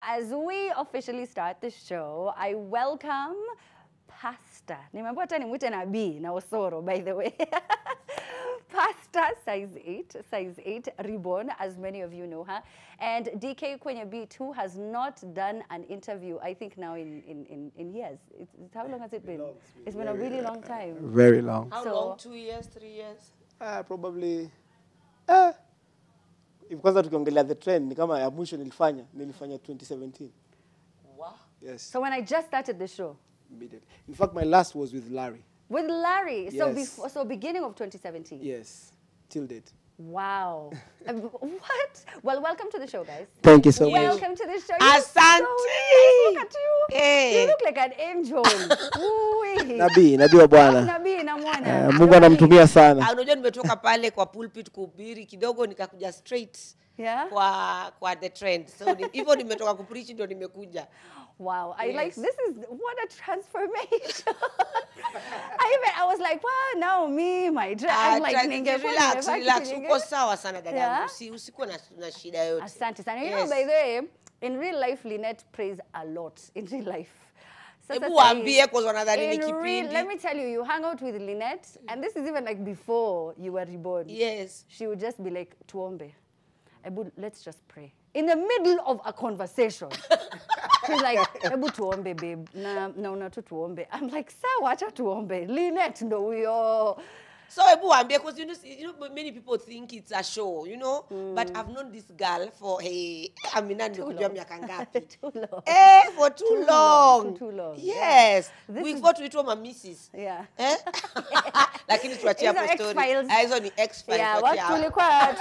as we officially start the show, I welcome Pastor. Nimemwambia hata nimwite nabii na Osoro, by the way. Pastor size 8, Reborn, as many of you know her, and DK Kwenye Beat, who has not done an interview, I think now in years. How long has it been? It's been a really long time. Very long. How long? 2 years, 3 years? Probably. If kwanza tukiongelea the trend, ni kama ya mwisho nilifanya 2017. Wow. Yes. So when I just started the show? Immediately. In fact, my last was with Larry. With Larry? Yes. So beginning of 2017? Yes. Till date. Wow. What? Well, welcome to the show, guys. Thank you so much. Welcome to the show. Asante. So look at you. Hey. You look like an angel. Nabii wa Bwana. Nabii na mwana. Mungu anamtumia sana. Unajua nimetoka pale kwa pulpit kuhubiri kidogo nikakuja straight kwa the trend. So hivyo nimetoka kupreach ndio nimekuja. Wow, I like, this is, what a transformation. I was like, wow, now me, my I'm like, relax, uko sawa sana dada. Usikuwa na shida yote. Asante sana. You know, by the way, in real life, Lynette prays a lot. In real life. Hebu waambie kwa wanadhani ni kipindi. Let me tell you, you hang out with Lynette, and this is even like before you were reborn. Yes. She would just be like, tuombe. Ebu, let's just pray. In the middle of a conversation. She's like, ebu tuombe, babe. Na tu tuombe. I'm like, sawa, acha tuombe. Lynette, no, we all. So ebu waambie, because you know, many people think it's a show, you know. But I've known this girl for, Amina nimekujua miaka ngapi? Too long. For too long. Too long. Yes. We got to itwa mamisses. Yeah. Lakini tuachie hapo story. Hizo ni X-Files. Yeah, what tulikuwa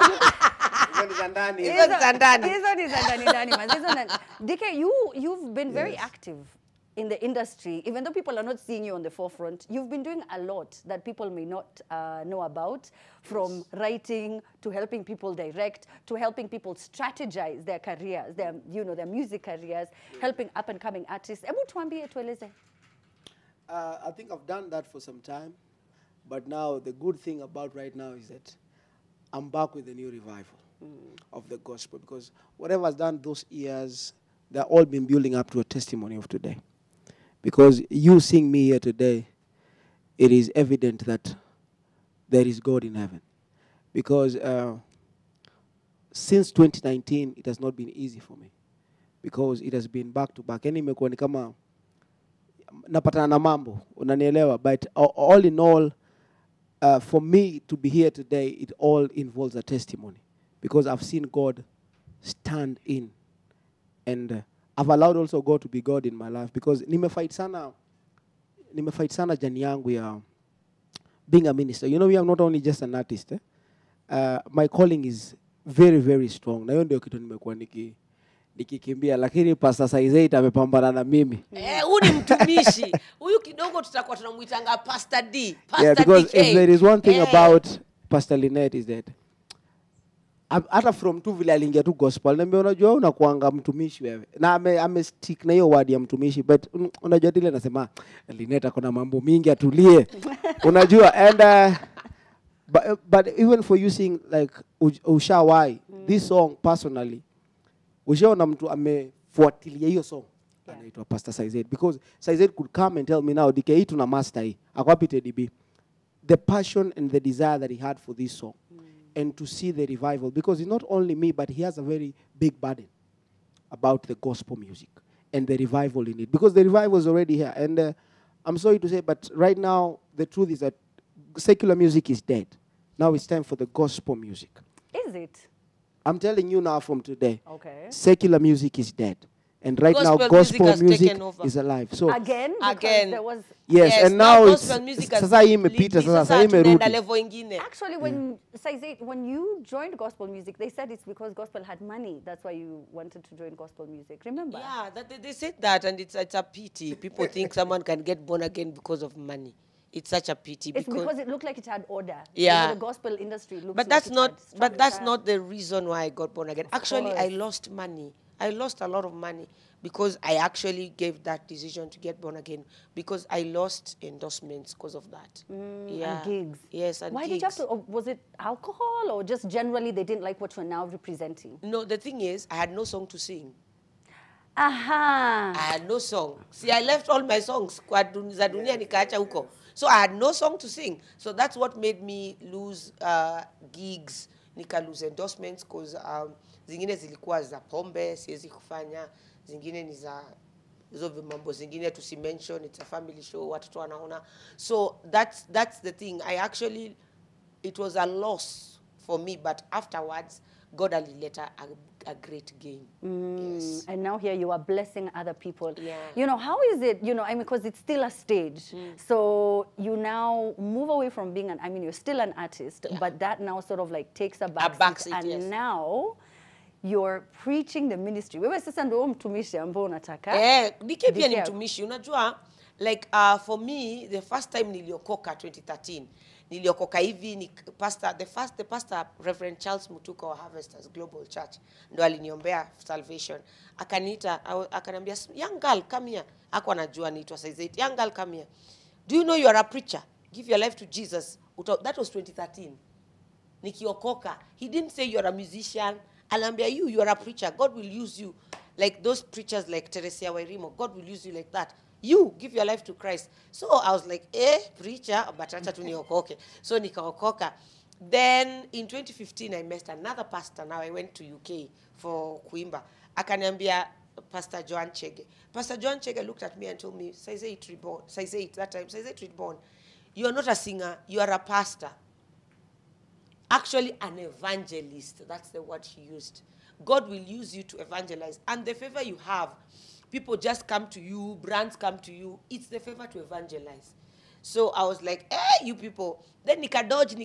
DK, you've been very active in the industry, even though people are not seeing you on the forefront. You've been doing a lot that people may not know about, from writing to helping people direct to helping people strategize their careers, their music careers, helping up and coming artists. Ebu tuambie, tueleze. I think I've done that for some time, but now the good thing about right now is that I'm back with a new revival of the gospel, because whatever I've done those years, they're all been building up to a testimony of today. Because you seeing me here today, it is evident that there is God in heaven. Because since 2019, it has not been easy for me, because it has been back to back. Yani imekuwa ni kama napatana na mambo, unanielewa. But all in all, for me to be here today, it all involves a testimony, because I've seen God stand in, and I've allowed also God to be God in my life, because nimefight sana jani yangu ya being a minister. You know, we are not only just an artist. My calling is very, very strong. Na hiyo ndio kitu nimekuwa nikikimbia, lakini Pastor size 8 amepambana na mimi. Huyu ni mtumishi. Huyu kidogo tutakuwa tunamuitanga Pastor D, Pastor yeah, because DK. If there is one thing about Pastor Lynette is that hata from tu vile aliingia tu gospel, na unajua unakuanga mtumishi wewe, na ame stick na hiyo word ya mtumishi, but unajua dile nasema Lynette akona mambo mingi, atulie. Unajua, and but even for you sing like Ushawai, this song personally, ushaona mtu amefuatilia hiyo song anaitwa Pastor size 8, because size 8 could come and tell me now, DK tuna master hii akwapi TDB, the passion and the desire that he had for this song. And to see the revival, because it's not only me, but he has a very big burden about the gospel music and the revival in it, because the revival is already here. And I'm sorry to say, but right now, the truth is that secular music is dead. Now it's time for the gospel music. Is it? I'm telling you now from today, okay, secular music is dead. And right now, gospel music is alive. So again, there was yes, and now it's actually when size 8, when you joined gospel music, they said it's because gospel had money. That's why you wanted to join gospel music. Remember? Yeah, they said that, and it's a pity. People think someone can get born again because of money. It's such a pity. It's because it looked like it had order. Yeah, you know, the gospel industry looks. But that's not. But that's not the reason why I got born again. Actually, I lost money. I lost a lot of money because I actually gave that decision to get born again, because I lost endorsements because of that. And gigs. Yes, and why gigs. did you have to? Was it alcohol, or just generally they didn't like what you're now representing? No, the thing is, I had no song to sing. Aha. I had no song. See, I left all my songs. Kwa za dunia nikaacha huko. So I had no song to sing. So that's what made me lose gigs, nika lose endorsements, because zingine zilikuwa za pombe, siwezi kufanya. Zingine ni za hizo mambo zingine tusimention, it's a family show, watoto wanaona. So that's the thing. It was a loss for me, but afterwards, God alileta a great gain. Yes. And now here you are blessing other people. Yeah. You know, how is it, you know, I mean, because it's still a stage. So you now move away from being you're still an artist, but that now sort of like takes a backseat. And yes. now you're preaching the ministry. Wewe sasa ndio mtumishi ambao unataka. DK pia ni mtumishi. Unajua, like for me, the first time niliokoka 2013, niliokoka hivi ni the pastor Reverend Charles Mutuka wa Harvesters Global Church ndo aliniombea salvation. Akaniita, akaniambia, young girl come here. Hakuwa anajua niitwa size 8. Young girl come here. Do you know you are a preacher? Give your life to Jesus. That was 2013. Nikiokoka. He didn't say you are a musician. Alambia, you are a preacher. God will use you. Like those preachers like Teresia Wairimo. God will use you like that. You give your life to Christ. So I was like, preacher, but acha tu niokoke. So nikaokoka. Then in 2015, I met another pastor. Now I went to UK for kuimba. Akaniambia, Pastor Joan Chege. Pastor Joan Chege looked at me and told me, size 8 Reborn. Size 8, that time, size 8 Reborn. You are not a singer, you are a pastor. Actually, an evangelist. That's the word he used. God will use you to evangelize. And the favor you have, people just come to you, brands come to you. It's the favor to evangelize. So I was like, you people. Then nikadodge.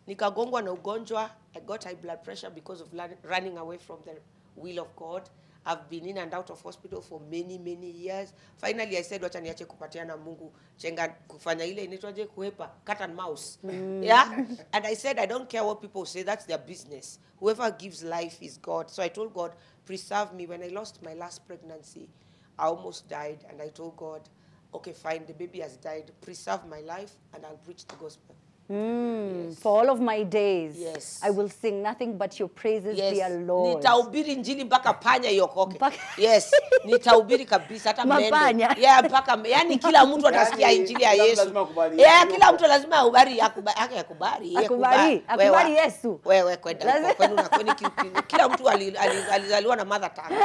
Nikagongwa na ugonjwa. I got high blood pressure because of running away from the will of God. I've been in and out of hospital for many, many years. Finally, I said, wacha niache kupatiana Mungu. Chenga kufanya ile inaitwaje kuhepa, cat and mouse. Yeah? And I said, I don't care what people say. That's their business. Whoever gives life is God. So I told God, preserve me. When I lost my last pregnancy, I almost died. And I told God, okay, fine, the baby has died. Preserve my life and I'll preach the gospel. Yes. For all of my days, yes, I will sing nothing but your praises, dear Lord. Nitahubiri injili mpaka panya iokoke. Yes, nitahubiri kabisa hata mende. Yeah, mpaka yani kila mtu atasikia injili ya Yesu. Yeah, kila mtu lazima akubali. Akubali Yesu. Wewe kwenda kwenu na kwenu kila mtu alizaliwa na mother tongue.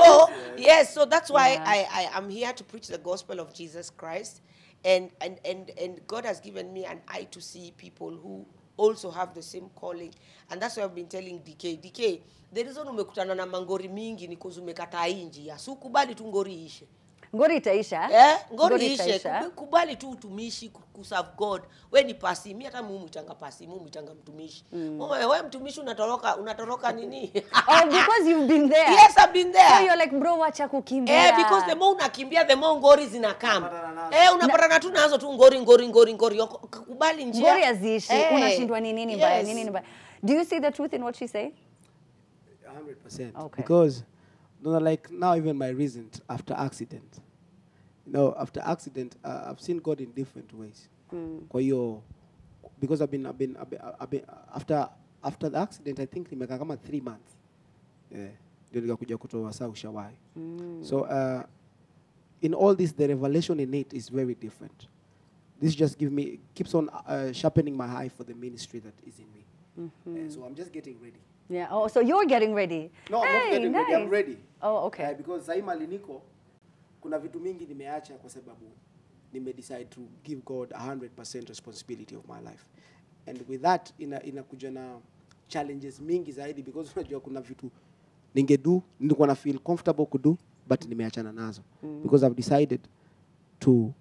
So, yes, so that's why I am here to preach the gospel of Jesus Christ. And God has given me an eye to see people who also have the same calling. And that's why I've been telling DK, the reason umekutana na mangori mingi ni kuzu umekataa hii njia. Si ukubali tu ngori ishe. Ngori itaisha? Ngori ishe. Kubali tu utumishi kuserve God. We ni pasi, mimi hata mumu itanga pasi, mumu itanga mtumishi. Wewe mtumishi unatoroka nini? Oh, because you've been there. Yes, I've been there. So you're like, bro, wacha kukimbia. Because the more unakimbia, the more ngori zinakam. Unapatana tu nazo tu ngori. Kubali njia. Ngori azishi. Unashindwa ni nini mbaya. Do you see the truth in what she say? 100%. Okay. Because, like now even my reasons after accident. After accident, I've seen God in different ways. Because I've been after the accident, I think nimekaa kama 3 months. Ndio nikakuja kutoa saa ushawahi. So in all this, the revelation in it is very different. This just keeps on sharpening my eye for the ministry that is in me. So I'm just getting ready. Yeah. Oh, so you're getting ready. No, I'm not getting ready. I'm ready. Oh, okay. Because Zaima Liniko, kuna vitu mingi nimeacha kwa sababu decide to give God 100% responsibility of my life. And with that, inakuja na challenges mingi zaidi, because unajua kuna vitu nilikuwa na feel comfortable kudu, but nimeachana nazo. Because I've decided to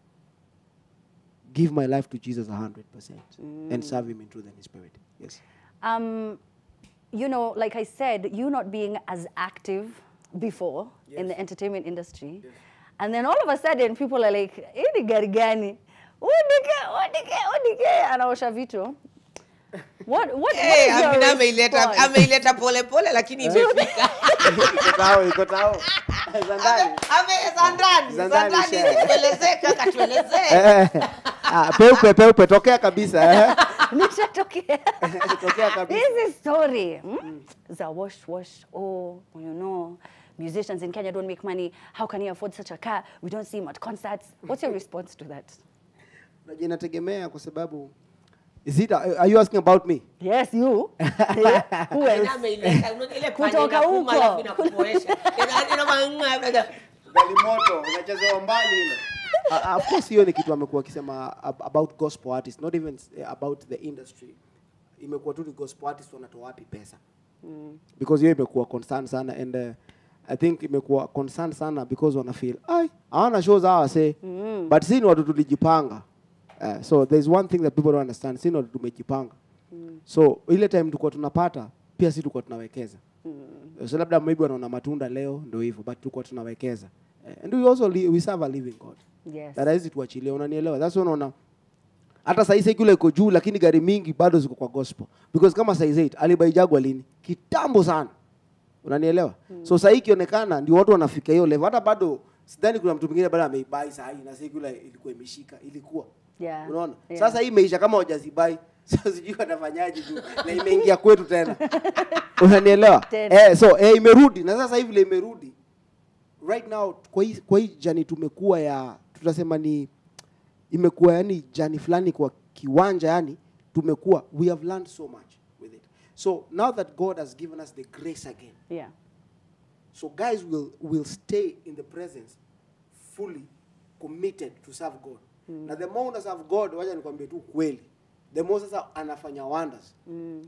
give my life to Jesus 100% and serve him in truth and in spirit. Yes. Like I said, you not being as active before in the entertainment industry. Yes. And then all of a sudden, people are like, "Ini gari gani? Odike, anaosha vitu." What is your response? Ameileta pole lakini imefika. Iko tao. Zandani. Tuelezee kaka, tuelezee. Peupe tokea kabisa. Nishatokea. Tokea kabisa. This is story. Za wash. musicians in Kenya don't make money. How can he afford such a car? We don't see him at concerts. What's your response to that? Inategemea kwa sababu are you asking about me? Yes, you. Yeah. Who else? Kutoka huko. Galimoto unachezewa mbali ile. Of course hiyo ni kitu amekuwa akisema about gospel artists, not even about the industry. Imekuwa tu ni gospel artists wanatoa wapi pesa. Because hiyo imekuwa concern sana, and I think imekuwa concern sana because wana feel hawana shows hawa say but sisi watu tulijipanga. So there's one thing that people don't understand, sisi watu tumejipanga. So ile time tulikuwa tunapata pia sisi tulikuwa tunawekeza. So labda maybe wanaona matunda leo ndio hivyo, but tulikuwa tunawekeza. And we also we serve a living God. Yes. That is tuachilie, unanielewa? That's why unaona hata sasa hivi kule iko juu lakini gari mingi bado ziko kwa gospel. Because kama size 8 alibaijagwa lini? Kitambo sana. Unanielewa? So sasa ikionekana ndio watu wanafika hiyo level. Hata bado sidhani kuna mtu mwingine bado ameibai sasa hii na sasa kule ilikuwa imeshika, ilikuwa. Yeah. Unaona? Yeah. Sasa hii imeisha kama hujazibai. Sasa sijui watafanyaje tu na imeingia kwetu tena. Unanielewa? So imerudi na sasa hivi ile imerudi. Right now kwa hii jani tumekuwa ya tutasema ni imekuwa yani jani fulani kwa kiwanja, yani tumekuwa we have learned so much with it. So now that God has given us the grace again. Yeah. So guys will stay in the presence fully committed to serve God. Na the more una serve God, wacha nikwambie tu kweli, the more sasa anafanya wonders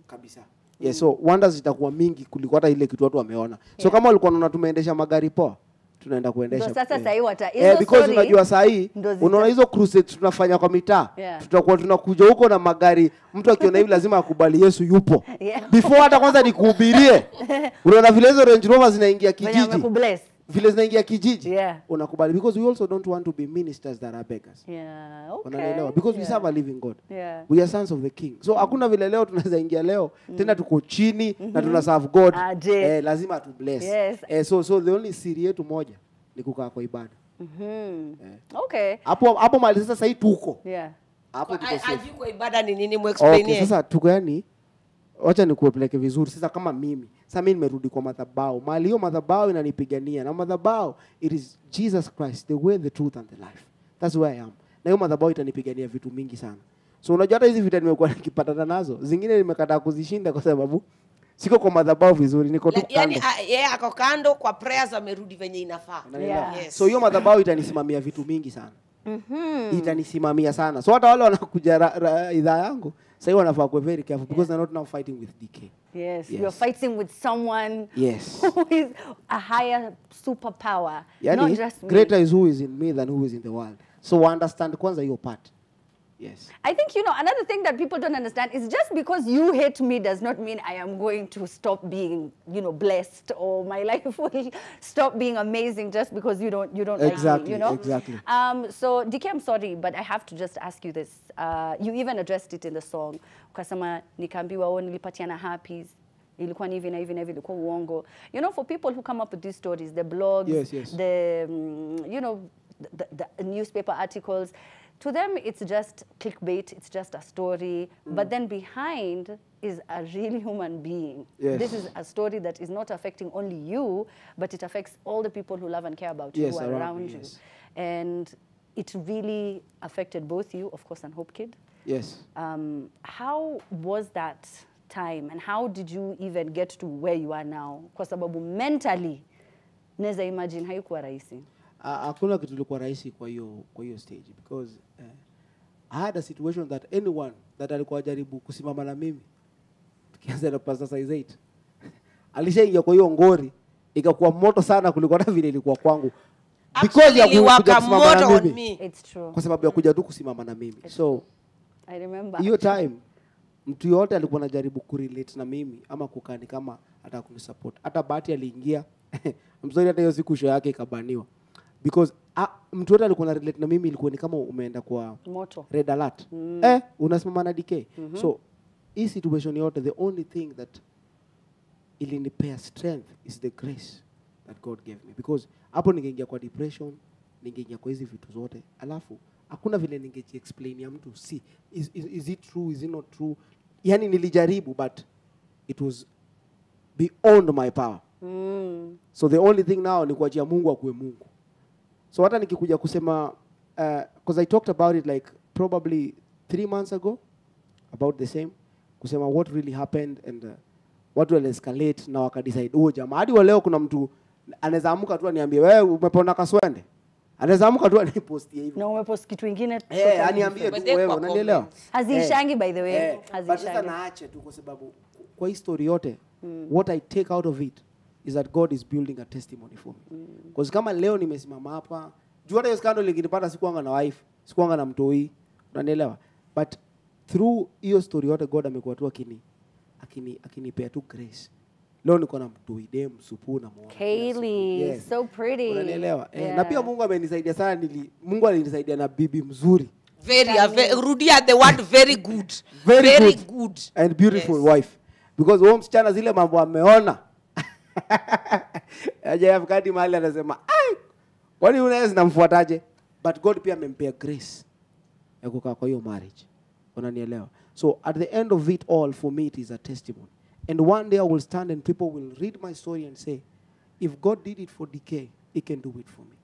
kabisa. Yeah, so wonders zitakuwa mingi kuliko hata ile kitu watu wameona. So kama walikuwa wanaona tumeendesha magari poa, tunaenda kuendesha. Sasa sasa hiyo because unajua saa hii unaona hizo crusades tunafanya kwa mitaa. Tutakuwa tunakuja huko na magari, mtu akiona hivi lazima akubali Yesu yupo. Before hata kwanza nikuhubirie. Unaona vile hizo Range Rover zinaingia kijiji. Vile zinaingia kijiji. Unakubali because we also don't want to be ministers that are beggars. Yeah, okay. Unaelewa? Because we serve a living God. Yeah. We are sons of the King. So hakuna vile leo tunaweza ingia leo tena tuko chini na tuna serve God. Lazima tu bless. Yes. So the only siri yetu moja ni kukaa kwa ibada. Okay. Hapo mali sasa hii tuko. Yeah. Hapo tuko safe. Kwa ibada ni nini mu explain? Okay, sasa tuko yani wacha nikueleke vizuri. Sasa kama mimi nimerudi kwa madhabahu. Mali hiyo madhabahu inanipigania. Na madhabahu it is Jesus Christ, the way, the truth and the life. That's where I am. Na hiyo madhabahu itanipigania vitu mingi sana. So unajua hata hizi vita nimekuwa nikipatana nazo, zingine nimekataa kuzishinda kwa sababu siko kwa madhabahu vizuri, niko tu kando. Yaani yeye ako kando kwa prayers amerudi venye inafaa. Yes. So hiyo madhabahu itanisimamia vitu mingi sana. Itanisimamia sana. So hata wale wanakuja idhaa yangu sasa hivi wanafaa kuwa very careful because they're not now fighting with DK. Yes. You're fighting with someone who is a higher superpower. Yani, not just me. Greater is who is in me than who is in the world. So understand kwanza your part. Yes. I think, another thing that people don't understand is just because you hate me does not mean I am going to stop being, blessed, or my life will stop being amazing just because you don't like me, Exactly. So DK, I'm sorry, but I have to just ask you this. You even addressed it in the song. Ukasema nikaambiwa nilipatiana happies. Ilikuwa hivi na hivi na hivi, ilikuwa uongo. For people who come up with these stories, the blogs, the the newspaper articles, to them it's just clickbait, it's just a story, but then behind is a real human being. Yes. This is a story that is not affecting only you, but it affects all the people who love and care about you, who are around you. And it really affected both you, of course, and Hope Kid. Yes. How was that time, and how did you even get to where you are now? Kwa sababu mentally, neza imagine haikuwa rahisi. Hakuna kitu kilikuwa rahisi kwa hiyo stage because I had a situation that anyone that alikuwa jaribu kusimama na mimi tukianza na Pastor Size 8 alishaingia kwa hiyo ngori ikakuwa moto sana kuliko hata vile ilikuwa kwangu because ya kuja kusimama na mimi. It's true. Kwa sababu ya kuja tu kusimama na mimi. So I remember hiyo time mtu yote alikuwa anajaribu kurelate na mimi ama kukani kama hata kunisupport. Hata Bahati aliingia I'm sorry hata hiyo siku show yake ikabaniwa. Because mtu yote alikuwa na relate na mimi ilikuwa ni kama umeenda kwa moto. Red alert. Unasimama na DK. So hii situation yote, the only thing that ilinipea strength is the grace that God gave me. Because hapo ningeingia kwa depression, ningeingia kwa hizi vitu zote. Alafu hakuna vile ningeji explain ya mtu see is it true, is it not true. Yani nilijaribu but it was beyond my power. So the only thing now ni kuachia Mungu akuwe Mungu. So hata nikikuja kusema, because I talked about it like probably 3 months ago, about the same, kusema what really happened and what will escalate na wakadecide jamaa. Hadi wa leo kuna mtu anaweza amuka tu aniambie wewe umepona kaswende. Anaweza amuka tu anipostie hivyo. Na umepost kitu kingine. Aniambie tu wewe unanielewa? Hazishangi by the way. But sasa naache tu kwa sababu kwa history yote what I take out of it is that God is building a testimony for me. Because kama leo nimesimama hapa, juu hata hiyo scandal ingenipata sikuanga na wife, sikuanga na mtoi, unanielewa? But through hiyo story yote God amekuwa tu akinipea tu grace. Leo niko na mtoi dem supu na muone. Kaylee, so pretty. Unanielewa? Na pia Mungu amenisaidia sana, Mungu alinisaidia na bibi mzuri. Rudia the word very good. Very good and beautiful wife. Because wao msichana zile mambo ameona. Aje afkadi mahali anasema, "Ai, kwani unaweza namfuataje?" But God pia amempea grace ya kukaa kwa hiyo marriage. Unanielewa? So at the end of it all, for me it is a testimony. And one day I will stand and people will read my story and say, if God did it for DK, he can do it for me.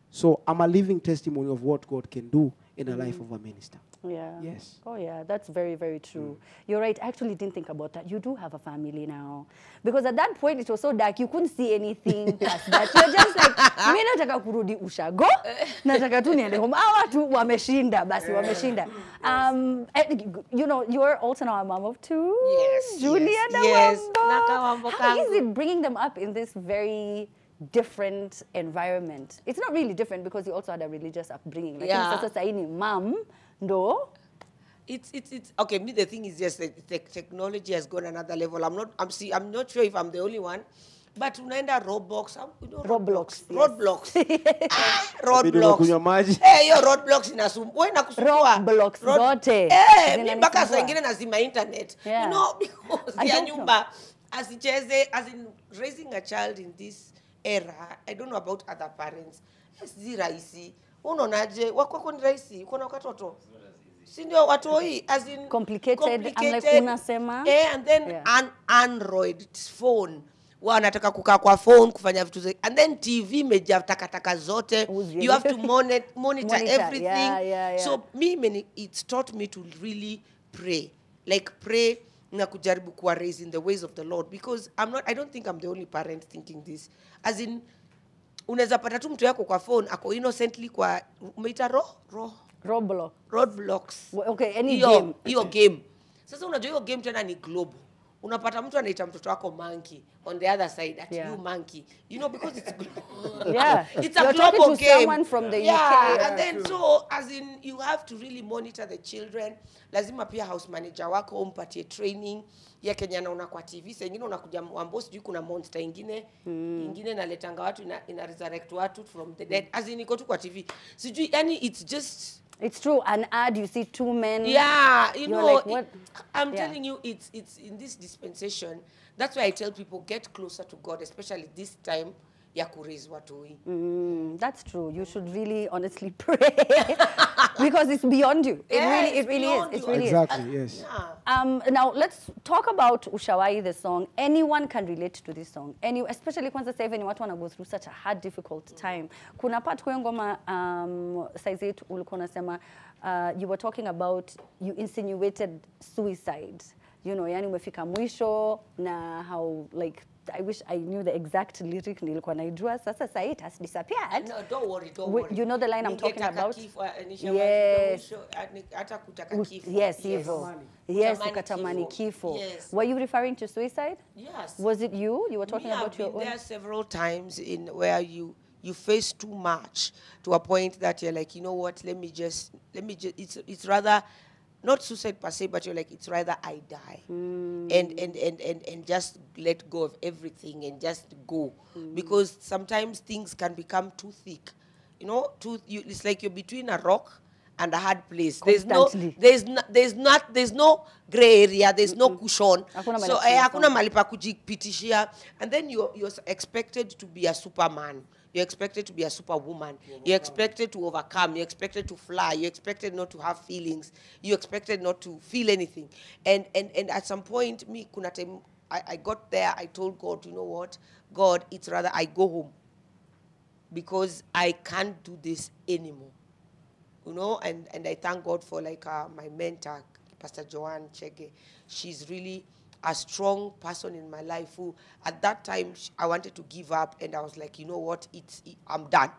So I'm a living testimony of what God can do in the life of a minister. Yeah. Yes. Oh yeah, that's very, very true. You're right. I actually didn't think about that. You do have a family now. Because at that point it was so dark, you couldn't see anything past that. You're just like, mimi nataka kurudi ushago, nataka tu niende home. Hawa tu wameshinda, basi wameshinda. You know, you're also now a mom of 2. Yes. Julia yes. Nawambo. How is it bringing them up in this very different environment? It's not really different because you also had a religious upbringing. Like sasa saini mom ndo. It's okay. Me, the thing is just that the technology has gone another level. I'm not sure if I'm the only one, but unaenda Roblox, you know, Roblox. Roblox. Roblox. Yo Roblox inasumbua inakusumbua. Roblox zote. Mimi mpaka saa nyingine nazima internet. You know, because ya nyumba asicheze, as in raising a child in this era. I don't know about other parents. Si rahisi. Unaonaje? Wako ni rahisi. Uko na watoto. Si ndio watu hii as in complicated. I'm like unasema. And then an Android phone. Wanataka kukaa kwa phone kufanya vitu zake. And then TV imejaa takataka zote. You have to monitor everything. So it's taught me to really pray. Like pray na kujaribu kuwa raised in the ways of the Lord, because I don't think I'm the only parent thinking this. As in unaweza pata tu mtu yako kwa phone ako innocently kwa umeita Roblox. Okay, any game. Hiyo game. Sasa unajua hiyo game tena ni global. Unapata mtu anaita mtoto wako monkey on the other side at you monkey. You know, because it's global. It's a global game. Someone from the UK. And then so as in you have to really monitor the children. Lazima pia house manager wako umpatie training ya Kenya naona kwa TV. Sasa ingine unakuja Wambo sijui kuna monster ingine naletanga watu ina resurrect watu from the dead. As in iko tu kwa TV. Sijui yani it's true. An ad, you see 2 men. Yeah, you know, like, what? I'm telling you, it's in this dispensation. That's why I tell people, get closer to God, especially this time. That's true. You should really honestly pray because it's beyond you. It really is. Exactly, yes. Now let's talk about Ushawai, the song. Anyone can relate to this song. Especially kwanza sasa hivi ni watu wana go through such a hard, difficult time. Kuna part kwa ngoma size yetu ulikuwa unasema you were talking about, you insinuated suicide. You know, yani umefika mwisho na how like I wish I knew the exact lyric nilikuwa naijua. Sasa it has disappeared. No, don't worry. You know the line I'm talking about? Yes. Yes, hivyo. Yes, ukatamani kifo. Yes. Were you referring to suicide? Yes. Was it you? You were talking about your own? There are several times in where you face too much to a point that you're like, you know what, let me just it's rather not suicide per se, but you're like, it's rather I die and just let go of everything and just go, because sometimes things can become too thick, you know. It's like you're between a rock and a hard place. Constantly. There's no gray area. There's no cushion. So hakuna mahali pa kujipitishia, and then you're expected to be a Superman. You're expected to be a superwoman. You're expected to overcome. You're expected to fly. You're expected not to have feelings. You're expected not to feel anything. And at some point, kuna time I got there, I told God, you know what? God, it's rather I go home because I can't do this anymore. You know, and I thank God for like my mentor, Pastor Joanne Chege. She's really a strong person in my life who, at that time, I wanted to give up, and I was like, you know what? I'm done.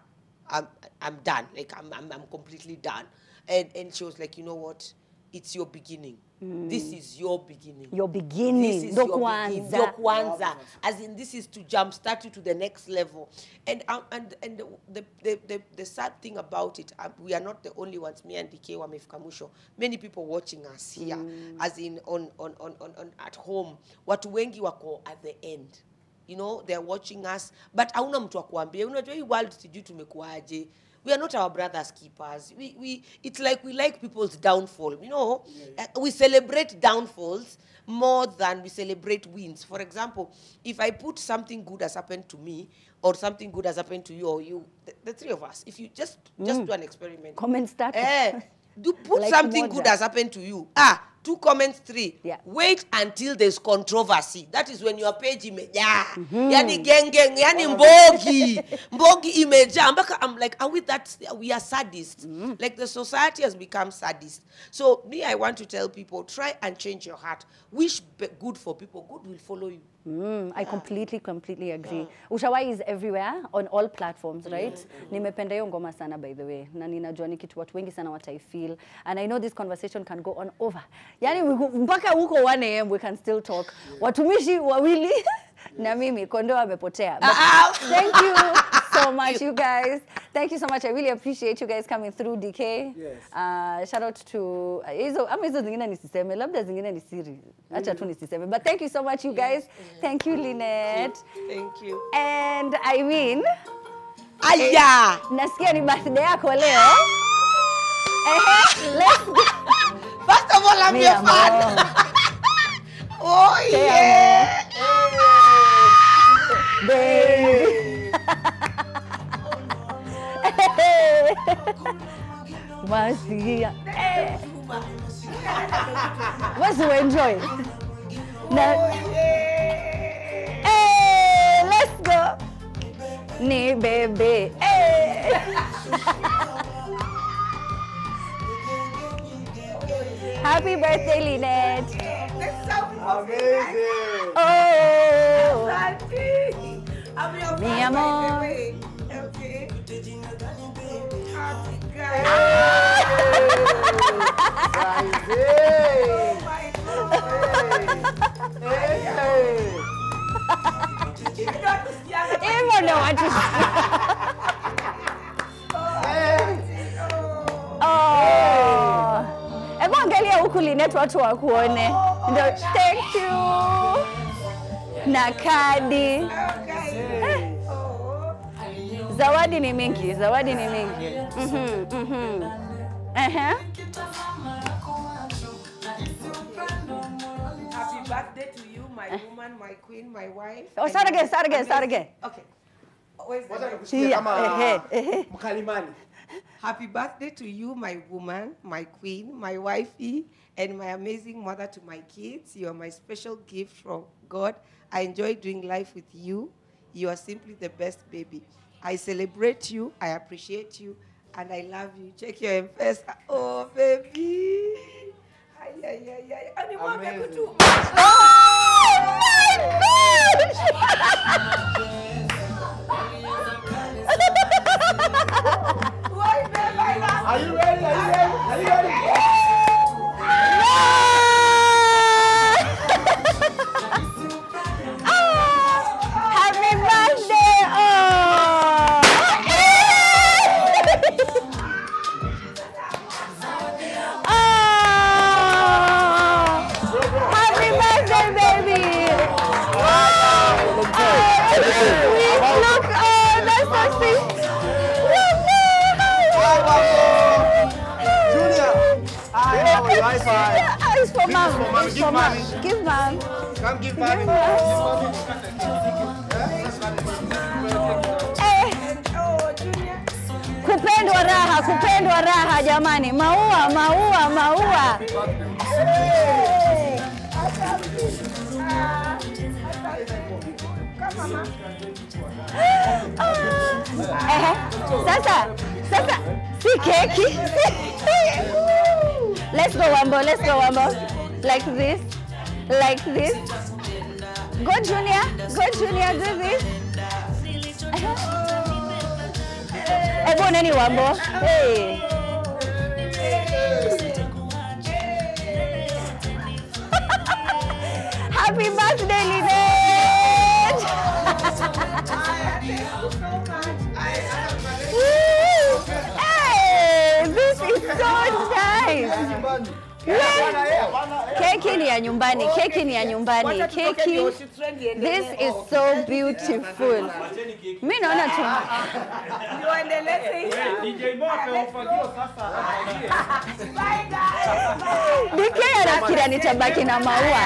I'm done. Like I'm completely done. And she was like, you know what? It's your beginning. This is your beginning. Your beginning. This is your beginning. Your Kwanzaa. As in, this is to jumpstart you to the next level. And the sad thing about it, we are not the only ones. Me and DK wamefika mwisho. Many people watching us here, as in on at home. Watu wengi wako at the end. You know, they're watching us, but hauna mtu wa kuambia. Unajua hii world sijui tumekuaje. We are not our brother's keepers. It's like we like people's downfall. You know, we celebrate downfalls more than we celebrate wins. For example, if I put something good has happened to me, or something good has happened to you, or you, the three of us, if you just do an experiment. Comment start. Put like something good has happened to you. 2 comments, 3. Yeah. Wait until there's controversy. That is when your page imeja. Yani geng, yani mbogi imeja. I'm like, are we that? We are sadists. Like the society has become sadist. So me, I want to tell people, try and change your heart. Wish good for people. Good will follow you. I completely agree. Ushawai is everywhere on all platforms, right? Nimependa hiyo ngoma sana, by the way. Na ninajua ni kitu watu wengi sana wataifeel. And I know this conversation can go on over. Yani mpaka huko 1 AM we can still talk. Watumishi wawili na mimi Kondo amepotea. Thank you so much, you guys. Thank you so much. I really appreciate you guys coming through, DK. Yes. Shout out to hizo zingine nisiseme, labda zingine ni siri. Acha tu nisiseme. But thank you so much, you guys. Thank you, Lynette. Thank you. And I mean, aya, nasikia ni birthday yako leo. Let's go. First of all, I'm your fan. Oh yeah. Baby. Masia. What's you enjoy? Hey, let's go. Ni baby. Hey. Happy birthday, Lynette. That's so amazing. Oh. I'm your Mi fan, amor. by the way. Okay. Happy guys. Oh my God. Even know what to say. Oh. Hebu angalia huku Lynette watu wakuone. Ndio, thank you. Na kadi. Zawadi ni mingi, zawadi ni mingi. Happy birthday to you, my woman, my queen, my wife. Oh, start again. Okay. Where's the Mkalimani. Happy birthday to you, my woman, my queen, my wifey, and my amazing mother to my kids. You are my special gift from God. I enjoy doing life with you. You are simply the best, baby. I celebrate you, I appreciate you, and I love you. Check your M-Pesa. Oh, baby. Amazing. Oh my gosh! Are you ready? Are you ready? Happy birthday! Happy birthday, baby! Look, that's so sweet. High five. It's for mom. It's for mom. Give mom. Come give mommy. Kupendwa raha jamani. Maua. Sasa, see keki. Let's go Wambo. Like this. Go Junior, do this. Everyone, any Wambo. Hey. Happy birthday, Lynette! Hey, this is so nice. Keki ni ya nyumbani. Keki. This is so beautiful. Mimi naona tu. DK anafikiri nitabaki na maua.